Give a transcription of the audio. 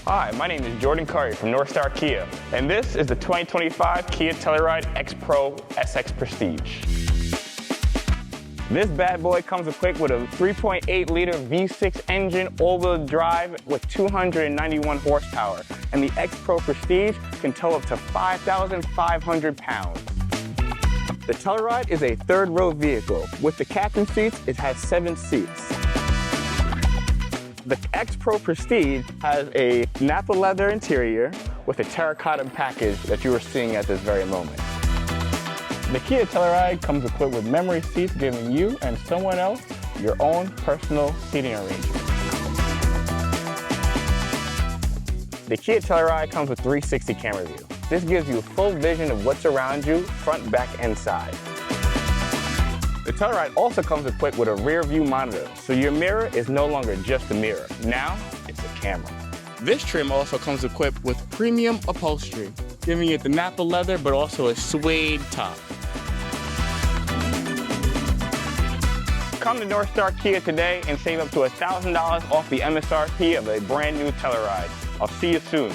Hi, my name is Jordan Curry from Northstar Kia, and this is the 2025 Kia Telluride Xpro SX Prestige. This bad boy comes equipped with a 3.8-liter V6 engine, all-wheel drive with 291 horsepower, and the Xpro Prestige can tow up to 5,500 pounds. The Telluride is a third-row vehicle. With the captain seats, it has 7 seats. The Xpro Prestige has a nappa leather interior with a terracotta package that you are seeing at this very moment. The Kia Telluride comes equipped with memory seats, giving you and someone else your own personal seating arrangement. The Kia Telluride comes with 360 camera view. This gives you a full vision of what's around you, front, back, and side. The Telluride also comes equipped with a rear view monitor, so your mirror is no longer just a mirror. Now, it's a camera. This trim also comes equipped with premium upholstery, giving it the nappa leather but also a suede top. Come to Northstar Kia today and save up to $1,000 off the MSRP of a brand new Telluride. I'll see you soon.